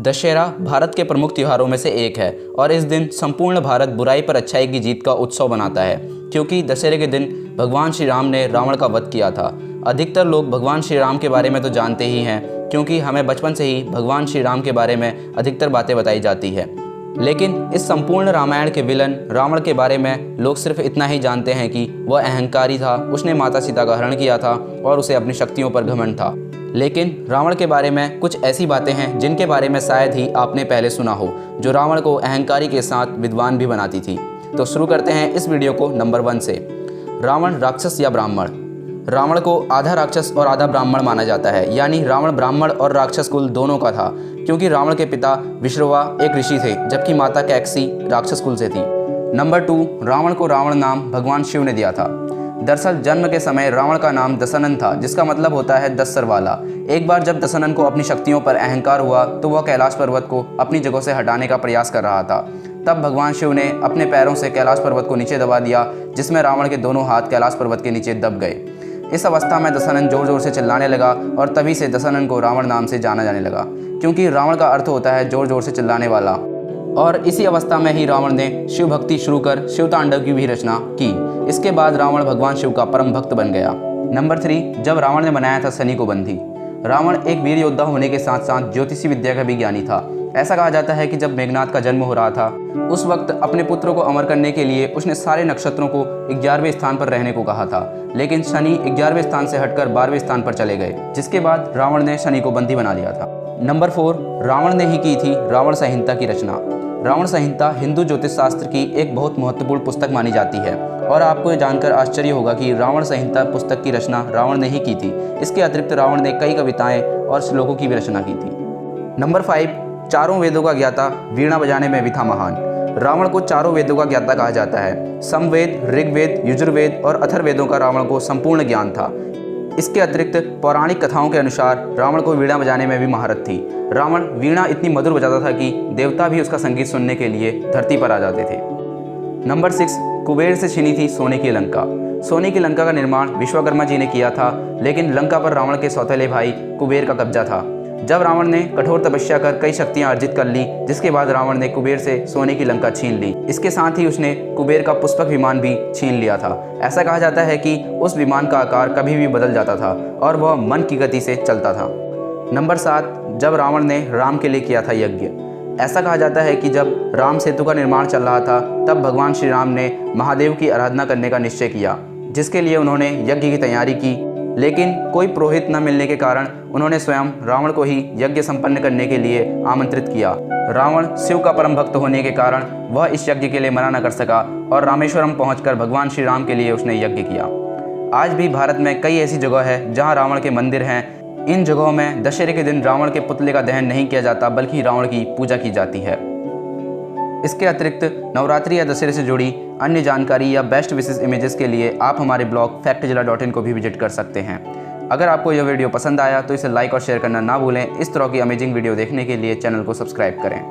दशहरा भारत के प्रमुख त्योहारों में से एक है और इस दिन संपूर्ण भारत बुराई पर अच्छाई की जीत का उत्सव मनाता है, क्योंकि दशहरे के दिन भगवान श्री राम ने रावण का वध किया था। अधिकतर लोग भगवान श्री राम के बारे में तो जानते ही हैं, क्योंकि हमें बचपन से ही भगवान श्री राम के बारे में अधिकतर बातें बताई जाती है। लेकिन इस संपूर्ण रामायण के विलन रावण के बारे में लोग सिर्फ इतना ही जानते हैं कि वह अहंकारी था, उसने माता सीता का हरण किया था और उसे अपनी शक्तियों पर घमंड था। लेकिन रावण के बारे में कुछ ऐसी बातें हैं जिनके बारे में शायद ही आपने पहले सुना हो, जो रावण को अहंकारी के साथ विद्वान भी बनाती थी। तो शुरू करते हैं इस वीडियो को नंबर 1 से। रावण राक्षस या ब्राह्मण। रावण को आधा राक्षस और आधा ब्राह्मण माना जाता है, यानी रावण ब्राह्मण और राक्षस कुल दोनों का था, क्योंकि रावण के पिता विश्रवा एक ऋषि थे, जबकि माता कैकसी राक्षस कुल से थी। नंबर 2, रावण को रावण नाम भगवान शिव ने दिया था। दरअसल जन्म के समय रावण का नाम दशनन था, जिसका मतलब होता है 10 सर वाला। एक बार जब दशनन को अपनी शक्तियों पर अहंकार हुआ तो वह कैलाश पर्वत को अपनी जगह से हटाने का प्रयास कर रहा था। तब भगवान शिव ने अपने पैरों से कैलाश पर्वत को नीचे दबा दिया, जिसमें रावण के दोनों हाथ कैलाश पर्वत के नीचे दब गए। इस अवस्था में दशनन जोर जोर से चिल्लाने लगा और तभी से दशनन को रावण नाम से जाना जाने लगा, क्योंकि रावण का अर्थ होता है जोर जोर से चिल्लाने वाला। और इसी अवस्था में ही रावण ने शिव भक्ति शुरू कर शिव तांडव की भी रचना की। इसके बाद रावण भगवान शिव का परम भक्त बन गया। नंबर 3, जब रावण ने बनाया था शनि को बंधी। रावण एक वीर योद्धा होने के साथ साथ ज्योतिषी विद्या का भी ज्ञानी था। ऐसा कहा जाता है कि जब मेघनाथ का जन्म हो रहा था, उस वक्त अपने पुत्र को अमर करने के लिए उसने सारे नक्षत्रों को 11वें स्थान पर रहने को कहा था, लेकिन शनि 11वें स्थान से हटकर 12वें स्थान पर चले गए, जिसके बाद रावण ने शनि को बंदी बना लिया था। नंबर 4, रावण ने ही की थी रावण संहिता की रचना। रावण संहिता हिंदू ज्योतिष शास्त्र की एक बहुत महत्वपूर्ण पुस्तक मानी जाती है, और आपको ये जानकर आश्चर्य होगा कि रावण संहिता पुस्तक की रचना रावण ने ही की थी। इसके अतिरिक्त रावण ने कई कविताएं और श्लोकों की भी रचना की थी। नंबर 5, चारों वेदों का ज्ञाता, वीणा बजाने में भी था महान। रावण को चारों वेदों का ज्ञाता कहा जाता है। समवेद, ऋग्वेद, यजुर्वेद और अथर्ववेदों का रावण को संपूर्ण ज्ञान था। इसके अतिरिक्त पौराणिक कथाओं के अनुसार रावण को वीणा बजाने में भी महारत थी। रावण वीणा इतनी मधुर बजाता था कि देवता भी उसका संगीत सुनने के लिए धरती पर आ जाते थे। नंबर 6, कुबेर से छीनी थी सोने की लंका। सोने की लंका का निर्माण विश्वकर्मा जी ने किया था, लेकिन लंका पर रावण के सौतेले भाई कुबेर का कब्जा था। जब रावण ने कठोर तपस्या कर कई शक्तियां अर्जित कर ली, जिसके बाद रावण ने कुबेर से सोने की लंका छीन ली। इसके साथ ही उसने कुबेर का पुष्पक विमान भी छीन लिया था। ऐसा कहा जाता है कि उस विमान का आकार कभी भी बदल जाता था और वह मन की गति से चलता था। नंबर 7, जब रावण ने राम के लिए किया था यज्ञ। ऐसा कहा जाता है कि जब राम सेतु का निर्माण चल रहा था, तब भगवान श्री राम ने महादेव की आराधना करने का निश्चय किया, जिसके लिए उन्होंने यज्ञ की तैयारी की। लेकिन कोई पुरोहित न मिलने के कारण उन्होंने स्वयं रावण को ही यज्ञ संपन्न करने के लिए आमंत्रित किया। रावण शिव का परम भक्त होने के कारण वह इस यज्ञ के लिए मना न कर सका और रामेश्वरम पहुंचकर भगवान श्री राम के लिए उसने यज्ञ किया। आज भी भारत में कई ऐसी जगह है जहां रावण के मंदिर हैं। इन जगहों में दशहरे के दिन रावण के पुतले का दहन नहीं किया जाता, बल्कि रावण की पूजा की जाती है। इसके अतिरिक्त नवरात्रि या दशहरे से जुड़ी अन्य जानकारी या बेस्ट विशेष इमेजेस के लिए आप हमारे ब्लॉग factjilla.in को भी विजिट कर सकते हैं। अगर आपको यह वीडियो पसंद आया तो इसे लाइक और शेयर करना ना भूलें। इस तरह की अमेजिंग वीडियो देखने के लिए चैनल को सब्सक्राइब करें।